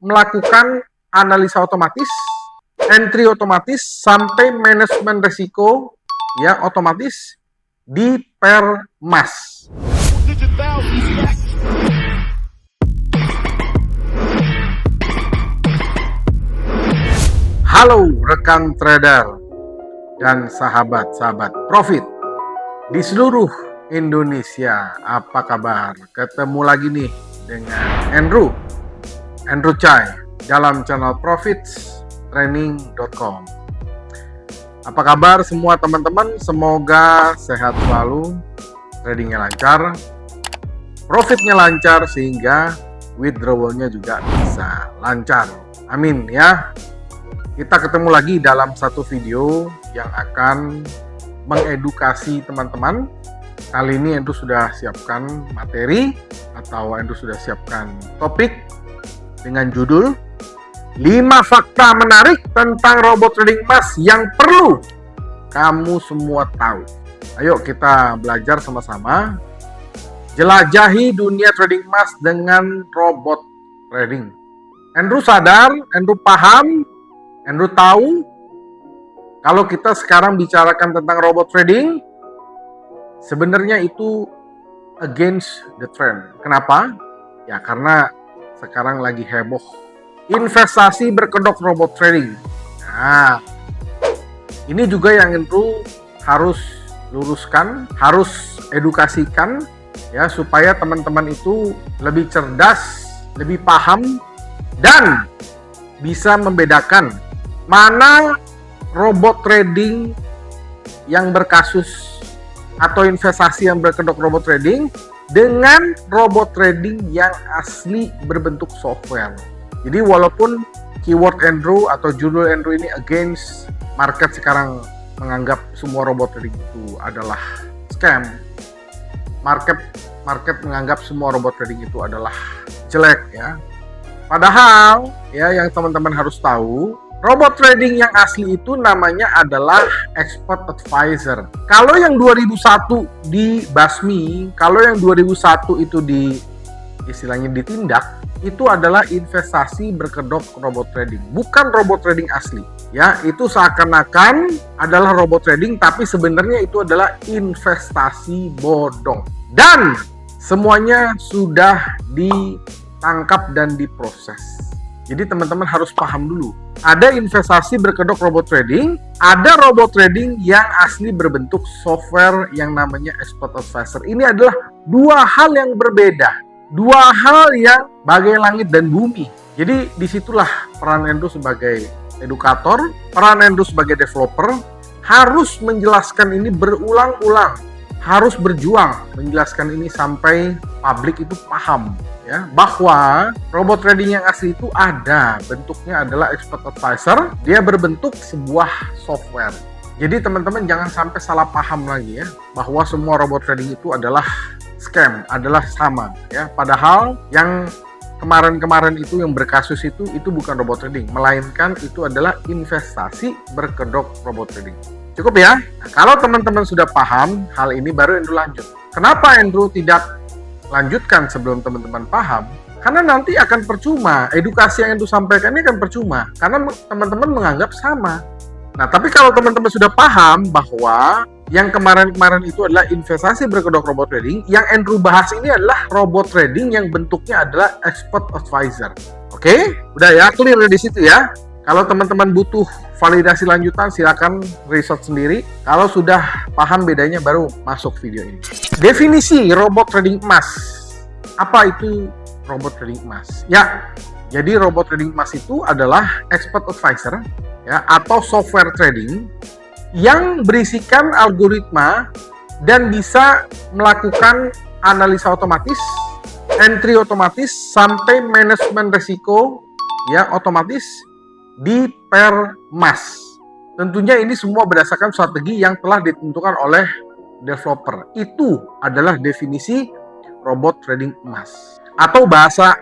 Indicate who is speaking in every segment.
Speaker 1: melakukan analisa otomatis, entry otomatis, sampai manajemen risiko ya otomatis di Permas. Halo rekan trader dan sahabat-sahabat profit di seluruh Indonesia, apa kabar? Ketemu lagi nih dengan Andrew Chai dalam channel profitstraining.com. Apa kabar semua teman-teman? Semoga sehat selalu, tradingnya lancar, profitnya lancar, sehingga withdrawalnya juga bisa lancar. Amin ya. Kita ketemu lagi dalam satu video yang akan mengedukasi teman-teman. Kali ini Andrew sudah siapkan materi atau Andrew sudah siapkan topik dengan judul 5 fakta menarik tentang robot trading emas yang perlu kamu semua tahu. Ayo kita belajar sama-sama. Jelajahi dunia trading emas dengan robot trading. Andrew sadar, Andrew paham, Andrew tahu kalau kita sekarang bicarakan tentang robot trading, sebenarnya itu against the trend. Kenapa? Ya karena sekarang lagi heboh investasi berkedok robot trading. Nah, ini juga yang Andrew harus luruskan, harus edukasikan ya, supaya teman-teman itu lebih cerdas, lebih paham, dan bisa membedakan mana robot trading yang berkasus atau investasi yang berkedok robot trading dengan robot trading yang asli berbentuk software. Jadi walaupun keyword Andrew atau judul Andrew ini against, market sekarang menganggap semua robot trading itu adalah scam. Market menganggap semua robot trading itu adalah jelek ya. Padahal ya yang teman-teman harus tahu, robot trading yang asli itu namanya adalah expert advisor. Kalau yang 2001 dibasmi, kalau yang 2001 itu istilahnya ditindak, itu adalah investasi berkedok robot trading, bukan robot trading asli. Ya, itu seakan-akan adalah robot trading, tapi sebenarnya itu adalah investasi bodong. Dan semuanya sudah ditangkap dan diproses. Jadi teman-teman harus paham dulu. Ada investasi berkedok robot trading, ada robot trading yang asli berbentuk software yang namanya expert advisor. Ini adalah dua hal yang berbeda, dua hal yang bagai langit dan bumi. Jadi disitulah peran Andrew sebagai edukator, peran Andrew sebagai developer, harus menjelaskan ini berulang-ulang, harus berjuang menjelaskan ini sampai publik itu paham ya, bahwa robot trading yang asli itu ada, bentuknya adalah expert advisor, dia berbentuk sebuah software. Jadi teman-teman jangan sampai salah paham lagi ya, bahwa semua robot trading itu adalah scam, adalah sama ya. Padahal yang kemarin-kemarin itu yang berkasus itu bukan robot trading, melainkan itu adalah investasi berkedok robot trading. Cukup ya? Nah, kalau teman-teman sudah paham hal ini, baru Andrew lanjut. Kenapa Andrew tidak lanjutkan sebelum teman-teman paham? Karena nanti akan percuma, edukasi yang Andrew sampaikan ini akan percuma, karena teman-teman menganggap sama. Nah, tapi kalau teman-teman sudah paham bahwa yang kemarin-kemarin itu adalah investasi berkedok robot trading, yang Andrew bahas ini adalah robot trading yang bentuknya adalah expert advisor. Oke? Udah ya, clear di situ ya. Kalau teman-teman butuh validasi lanjutan, silakan research sendiri. Kalau sudah paham bedanya, baru masuk video ini. Definisi robot trading emas. Apa itu robot trading emas? Ya, jadi robot trading emas itu adalah expert advisor ya, atau software trading yang berisikan algoritma dan bisa melakukan analisa otomatis, entry otomatis, sampai manajemen risiko ya otomatis di Permas. Tentunya ini semua berdasarkan strategi yang telah ditentukan oleh developer. Itu adalah definisi robot trading emas. Atau bahasa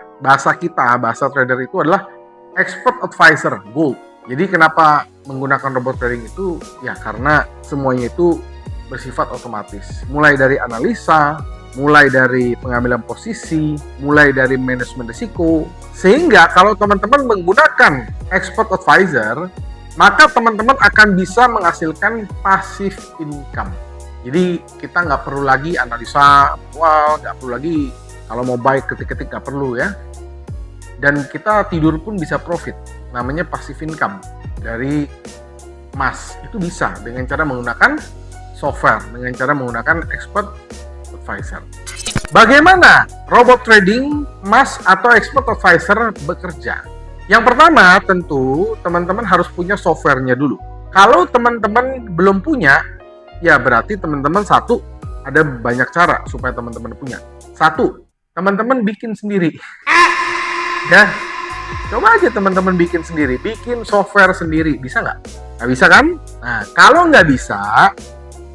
Speaker 1: kita, bahasa trader itu adalah expert advisor gold. Jadi kenapa menggunakan robot trading itu? Ya karena semuanya itu bersifat otomatis. Mulai dari analisa, mulai dari pengambilan posisi, mulai dari manajemen risiko. Sehingga kalau teman-teman menggunakan expert advisor, maka teman-teman akan bisa menghasilkan passive income. Jadi kita nggak perlu lagi analisa, nggak perlu lagi kalau mau buy ketik-ketik, nggak perlu ya. Dan kita tidur pun bisa profit, namanya passive income dari emas. Itu bisa dengan cara menggunakan software, dengan cara menggunakan expert advisor. Bagaimana robot trading emas atau expert advisor bekerja? Yang pertama tentu teman-teman harus punya softwarenya dulu. Kalau teman-teman belum punya, ya berarti teman-teman satu, ada banyak cara supaya teman-teman punya. Satu, teman-teman bikin sendiri. Ya, coba aja teman-teman bikin sendiri, bikin software sendiri, bisa nggak? Nggak bisa kan? Nah, kalau nggak bisa,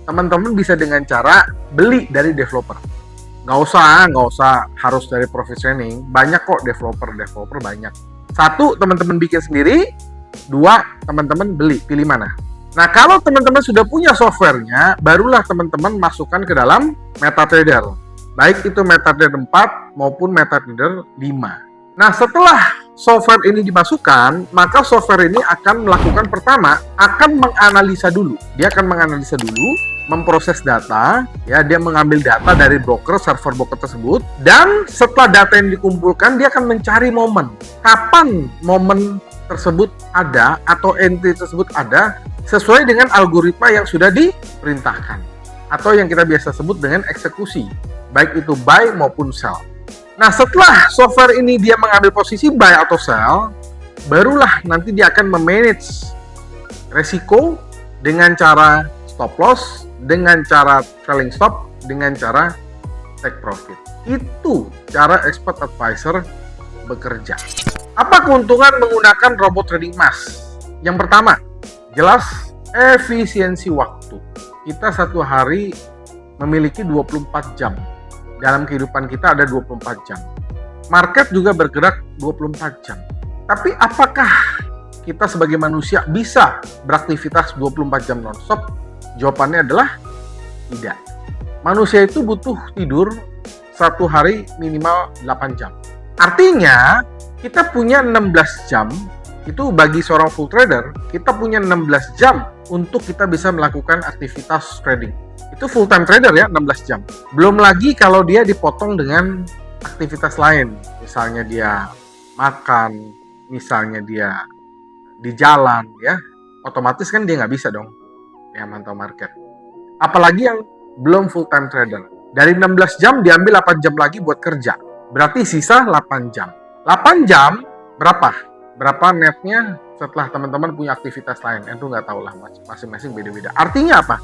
Speaker 1: teman-teman bisa dengan cara beli dari developer. Nggak usah harus dari profesional. Banyak kok developer banyak. Satu, teman-teman bikin sendiri. Dua, teman-teman beli. Pilih mana? Nah, kalau teman-teman sudah punya softwarenya, barulah teman-teman masukkan ke dalam MetaTrader. Baik itu MetaTrader 4 maupun MetaTrader 5. Nah, setelah software ini dimasukkan, maka software ini akan melakukan pertama, akan menganalisa dulu. Dia akan menganalisa dulu, memproses data, ya, dia mengambil data dari broker, server broker tersebut, dan setelah data yang dikumpulkan, dia akan mencari momen. Kapan momen tersebut ada, atau entry tersebut ada, sesuai dengan algoritma yang sudah diperintahkan. Atau yang kita biasa sebut dengan eksekusi, baik itu buy maupun sell. Nah, setelah software ini dia mengambil posisi buy atau sell, barulah nanti dia akan memanage resiko dengan cara stop loss, dengan cara trailing stop, dengan cara take profit. Itu cara expert advisor bekerja. Apa keuntungan menggunakan robot trading emas? Yang pertama, jelas efisiensi waktu. Kita satu hari memiliki 24 jam. Dalam kehidupan kita ada 24 jam. Market juga bergerak 24 jam. Tapi apakah kita sebagai manusia bisa beraktivitas 24 jam non-stop? Jawabannya adalah tidak. Manusia itu butuh tidur satu hari minimal 8 jam. Artinya, kita punya 16 jam, itu bagi seorang full trader, kita punya 16 jam untuk kita bisa melakukan aktivitas trading. Itu full time trader ya, 16 jam. Belum lagi kalau dia dipotong dengan aktivitas lain. Misalnya dia makan, misalnya dia di jalan, ya. Otomatis kan dia nggak bisa dong ya mantau market. Apalagi yang belum full time trader. Dari 16 jam diambil 8 jam lagi buat kerja. Berarti sisa 8 jam. 8 jam berapa? Berapa netnya setelah teman-teman punya aktivitas lain? Itu nggak tahu lah, masing-masing beda-beda. Artinya apa?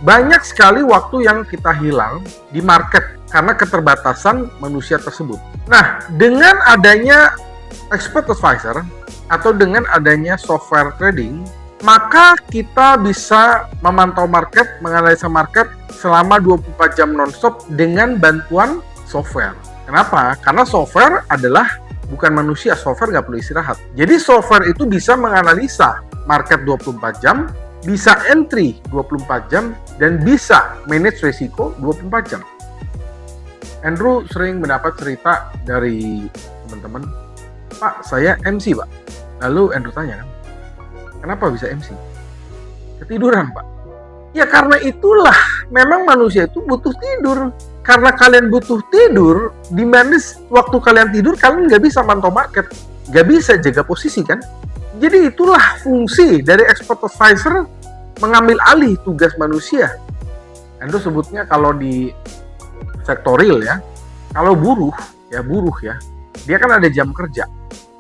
Speaker 1: Banyak sekali waktu yang kita hilang di market karena keterbatasan manusia tersebut. Nah, dengan adanya expert advisor atau dengan adanya software trading, maka kita bisa memantau market, menganalisa market selama 24 jam non-stop dengan bantuan software. Kenapa? Karena software adalah bukan manusia, software nggak perlu istirahat. Jadi software itu bisa menganalisa market 24 jam, bisa entry 24 jam, dan bisa manage risiko 24 jam. Andrew sering mendapat cerita dari teman-teman, "Pak, saya MC, Pak." Lalu Andrew tanya kan, "Kenapa bisa MC?" "Ketiduran, Pak." Ya karena itulah, memang manusia itu butuh tidur. Karena kalian butuh tidur, di mana waktu kalian tidur, kalian nggak bisa mantau market. Nggak bisa jaga posisi kan. Jadi itulah fungsi dari expert advisor mengambil alih tugas manusia. Andrew sebutnya kalau di sektor real ya, kalau buruh ya, dia kan ada jam kerja.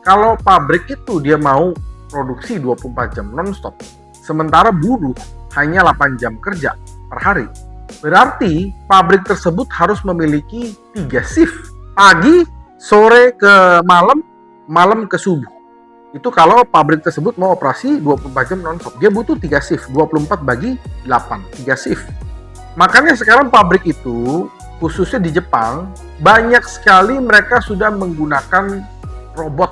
Speaker 1: Kalau pabrik itu dia mau produksi 24 jam non-stop, sementara buruh hanya 8 jam kerja per hari. Berarti pabrik tersebut harus memiliki 3 shift. Pagi, sore ke malam, malam ke subuh. Itu kalau pabrik tersebut mau operasi 24 jam non-stop. Dia butuh 3 shift, 24 bagi 8, 3 shift. Makanya sekarang pabrik itu, khususnya di Jepang, banyak sekali mereka sudah menggunakan robot,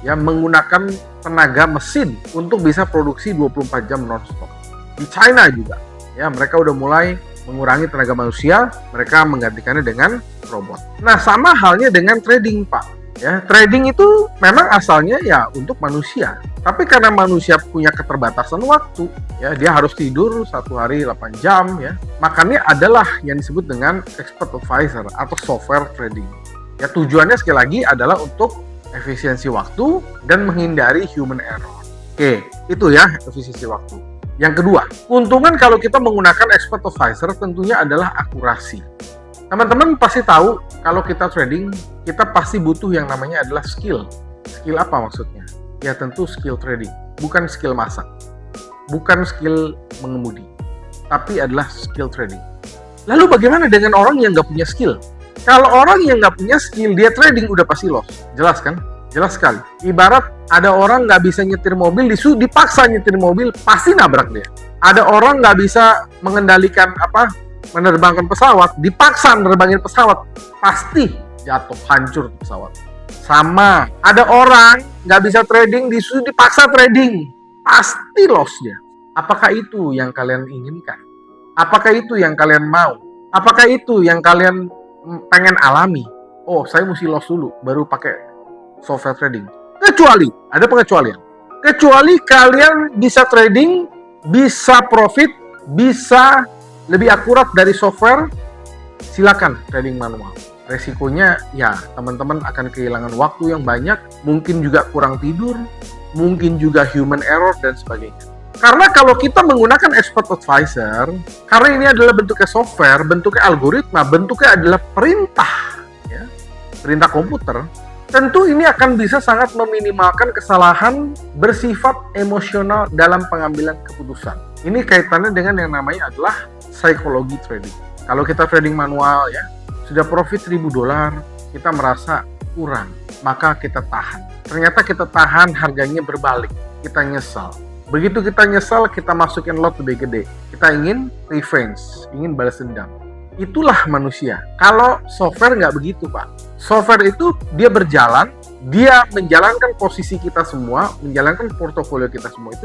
Speaker 1: ya, menggunakan tenaga mesin untuk bisa produksi 24 jam non-stop. Di China juga, ya, mereka udah mulai mengurangi tenaga manusia, mereka menggantikannya dengan robot. Nah, sama halnya dengan trading, Pak. Ya, trading itu memang asalnya ya untuk manusia. Tapi karena manusia punya keterbatasan waktu, ya dia harus tidur 1 hari 8 jam ya. Makanya adalah yang disebut dengan expert advisor atau software trading. Ya, tujuannya sekali lagi adalah untuk efisiensi waktu dan menghindari human error. Oke, itu ya efisiensi waktu. Yang kedua, keuntungan kalau kita menggunakan expert advisor tentunya adalah akurasi. Teman-teman pasti tahu kalau kita trading, kita pasti butuh yang namanya adalah skill. Skill apa maksudnya? Ya tentu skill trading, bukan skill masak, bukan skill mengemudi, tapi adalah skill trading. Lalu bagaimana dengan orang yang nggak punya skill? Kalau orang yang nggak punya skill, dia trading udah pasti loss. Jelas kan? Jelas sekali. Ibarat ada orang nggak bisa nyetir mobil, dipaksa nyetir mobil, pasti nabrak dia. Ada orang nggak bisa mengendalikan menerbangkan pesawat, dipaksa menerbangin pesawat, pasti jatuh, hancur pesawat. Sama, ada orang nggak bisa trading, dipaksa trading, pasti loss dia. Apakah itu yang kalian inginkan? Apakah itu yang kalian mau? Apakah itu yang kalian pengen alami? Oh, saya mesti loss dulu, baru pakai software trading. Kecuali, ada pengecualian. Kecuali kalian bisa trading, bisa profit, bisa lebih akurat dari software, silakan trading manual. Resikonya ya teman-teman akan kehilangan waktu yang banyak, mungkin juga kurang tidur, mungkin juga human error dan sebagainya. Karena kalau kita menggunakan expert advisor, karena ini adalah bentuknya software, bentuknya algoritma, bentuknya adalah perintah, ya, perintah komputer, tentu ini akan bisa sangat meminimalkan kesalahan bersifat emosional dalam pengambilan keputusan. Ini kaitannya dengan yang namanya adalah psikologi trading. Kalau kita trading manual ya, sudah profit $1.000, kita merasa kurang, maka kita tahan. Ternyata kita tahan, harganya berbalik, kita nyesal. Begitu kita nyesal, kita masukin lot lebih gede. Kita ingin revenge, ingin balas dendam. Itulah manusia. Kalau software nggak begitu, Pak. Software itu dia berjalan, dia menjalankan posisi kita semua, menjalankan portofolio kita semua itu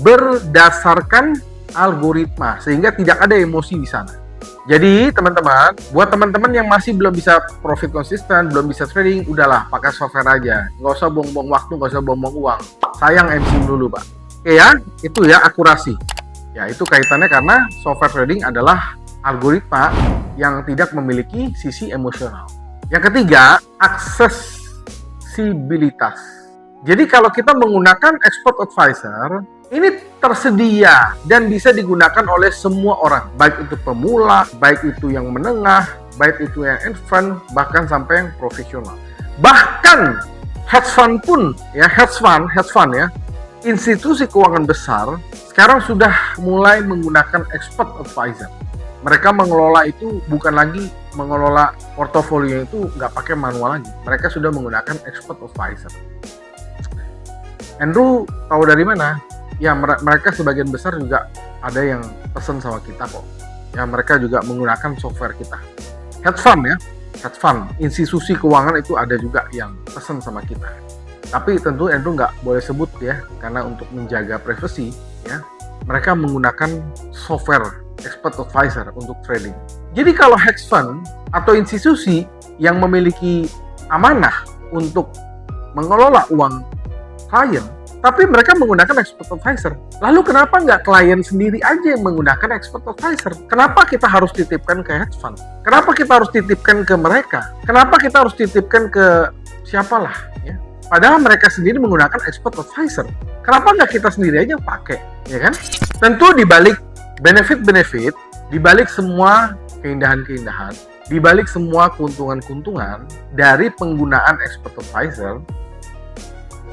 Speaker 1: berdasarkan algoritma, sehingga tidak ada emosi di sana. Jadi teman-teman, buat teman-teman yang masih belum bisa profit konsisten, belum bisa trading, udahlah pakai software aja. Nggak usah buang-buang waktu, nggak usah buang-buang uang. Sayang MC dulu, Pak. Oke ya, itu ya akurasi. Ya itu kaitannya karena software trading adalah algoritma yang tidak memiliki sisi emosional. Yang ketiga, aksesibilitas. Jadi kalau kita menggunakan expert advisor, ini tersedia dan bisa digunakan oleh semua orang, baik itu pemula, baik itu yang menengah, baik itu yang advance, bahkan sampai yang profesional. Bahkan hedge fund pun, ya hedge fund ya, institusi keuangan besar sekarang sudah mulai menggunakan expert advisor. Mereka mengelola itu bukan lagi mengelola portofolio itu nggak pakai manual lagi. Mereka sudah menggunakan expert advisor. Andrew tahu dari mana? Ya mereka sebagian besar juga ada yang pesen sama kita kok. Ya mereka juga menggunakan software kita. Hedge fund ya, hedge fund, institusi keuangan itu ada juga yang pesen sama kita. Tapi tentu Andrew nggak boleh sebut ya, karena untuk menjaga privasi ya, mereka menggunakan software expert advisor untuk trading. Jadi kalau hedge fund atau institusi yang memiliki amanah untuk mengelola uang klien, tapi mereka menggunakan expert advisor. Lalu kenapa nggak klien sendiri aja yang menggunakan expert advisor? Kenapa kita harus titipkan ke hedge fund? Kenapa kita harus titipkan ke mereka? Kenapa kita harus titipkan ke siapalah? Ya? Padahal mereka sendiri menggunakan expert advisor. Kenapa nggak kita sendiri aja yang pakai? Ya kan? Tentu di balik benefit-benefit, di balik semua keindahan-keindahan, di balik semua keuntungan-keuntungan dari penggunaan expert advisor,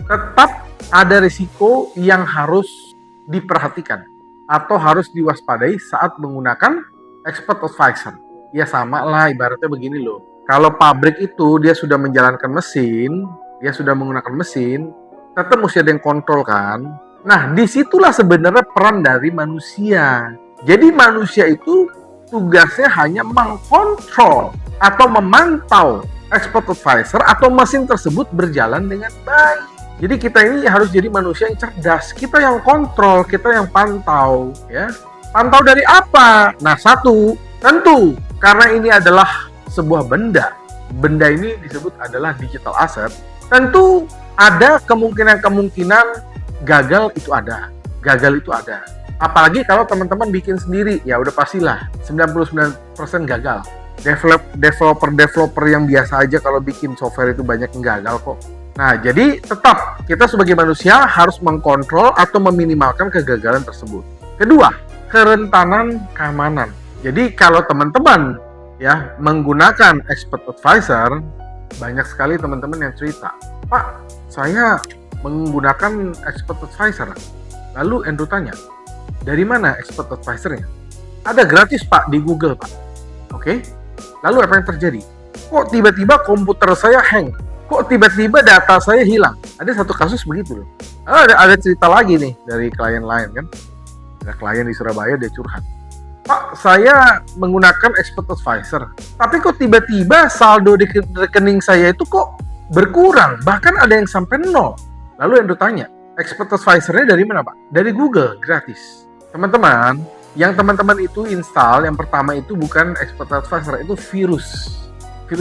Speaker 1: tetap ada risiko yang harus diperhatikan atau harus diwaspadai saat menggunakan expert advisor. Ya sama lah, ibaratnya begini loh. Kalau pabrik itu dia sudah menjalankan mesin, dia sudah menggunakan mesin, tetap mesti ada yang kontrol kan. Nah, disitulah sebenarnya peran dari manusia. Jadi manusia itu tugasnya hanya mengkontrol atau memantau expert advisor atau mesin tersebut berjalan dengan baik. Jadi kita ini harus jadi manusia yang cerdas, kita yang kontrol, kita yang pantau, ya. Pantau dari apa? Nah, satu, tentu karena ini adalah sebuah benda. Benda ini disebut adalah digital asset. Tentu ada kemungkinan gagal itu ada. Gagal itu ada. Apalagi kalau teman-teman bikin sendiri, ya udah pastilah 99% gagal. Developer yang biasa aja kalau bikin software itu banyak yang gagal kok. Nah, jadi tetap kita sebagai manusia harus mengkontrol atau meminimalkan kegagalan tersebut. Kedua, kerentanan keamanan. Jadi kalau teman-teman ya menggunakan expert advisor, banyak sekali teman-teman yang cerita, "Pak, saya menggunakan expert advisor." Lalu Andrew tanya, "Dari mana expert advisornya?" "Ada gratis, Pak, di Google, Pak." Oke. Lalu apa yang terjadi? Kok tiba-tiba komputer saya hang? Kok tiba-tiba data saya hilang? Ada satu kasus begitu loh. Ada cerita lagi nih dari klien lain kan. Ada klien di Surabaya, dia curhat. "Pak, saya menggunakan expert advisor. Tapi kok tiba-tiba saldo di rekening saya itu kok berkurang? Bahkan ada yang sampai 0. Lalu Andrew tanya, expert advisornya dari mana, Pak? Dari Google, gratis. Teman-teman, yang teman-teman itu install, yang pertama itu bukan expert advisor, itu virus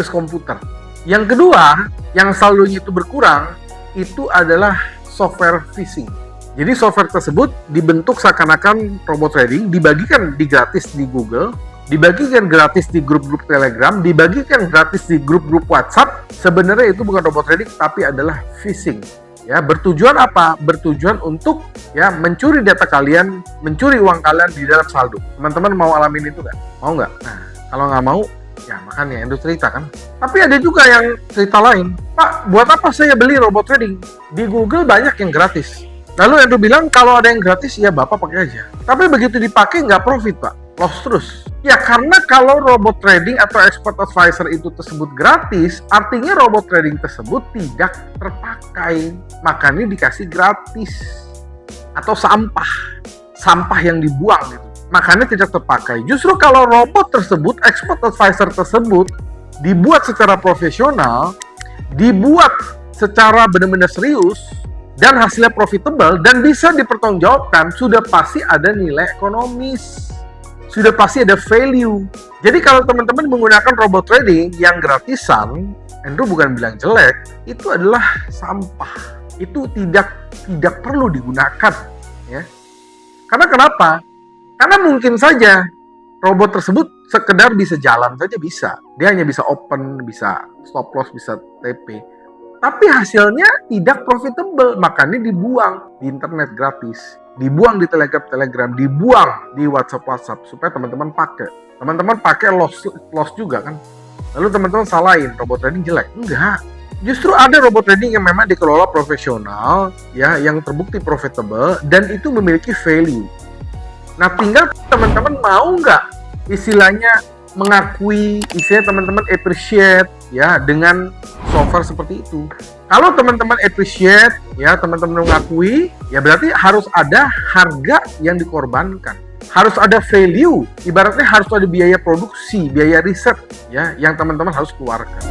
Speaker 1: komputer. Yang kedua, yang saldonya itu berkurang, itu adalah software phishing. Jadi software tersebut dibentuk seakan-akan robot trading, dibagikan gratis di Google, dibagikan gratis di grup-grup Telegram, dibagikan gratis di grup-grup WhatsApp. Sebenarnya itu bukan robot trading, tapi adalah phishing. Ya, bertujuan apa? Bertujuan untuk ya mencuri data kalian, mencuri uang kalian di dalam saldo. Teman-teman mau alamin itu nggak? Mau nggak? Nah, kalau nggak mau, ya makanya Andrew cerita kan. Tapi ada juga yang cerita lain, "Pak, buat apa saya beli robot trading? Di Google banyak yang gratis." Lalu Andrew bilang, "Kalau ada yang gratis, ya Bapak pakai aja." Tapi begitu dipakai nggak profit, Pak. Loss terus. Ya karena kalau robot trading atau expert advisor itu tersebut gratis, artinya robot trading tersebut tidak terpakai. Makanya dikasih gratis. Atau sampah yang dibuang gitu. Makanya tidak terpakai. Justru kalau robot tersebut, expert advisor tersebut dibuat secara profesional, dibuat secara benar-benar serius, dan hasilnya profitable dan bisa dipertanggungjawabkan, sudah pasti ada nilai ekonomis. Sudah pasti ada value. Jadi kalau teman-teman menggunakan robot trading yang gratisan, Andrew bukan bilang jelek, itu adalah sampah. Itu tidak perlu digunakan, ya. Karena kenapa? Karena mungkin saja robot tersebut sekedar bisa jalan saja bisa. Dia hanya bisa open, bisa stop loss, bisa TP. Tapi hasilnya tidak profitable, makanya dibuang di internet gratis, dibuang di Telegram, dibuang di WhatsApp supaya teman-teman pakai. Teman-teman pakai loss juga kan. Lalu teman-teman salahin robot trading jelek. Enggak. Justru ada robot trading yang memang dikelola profesional, ya, yang terbukti profitable dan itu memiliki value. Nah, tinggal teman-teman mau nggak istilahnya mengakui, istilahnya teman-teman appreciate ya dengan software seperti itu. Kalau teman-teman appreciate, ya teman-teman mengakui, ya berarti harus ada harga yang dikorbankan. Harus ada value, ibaratnya harus ada biaya produksi, biaya riset ya yang teman-teman harus keluarkan.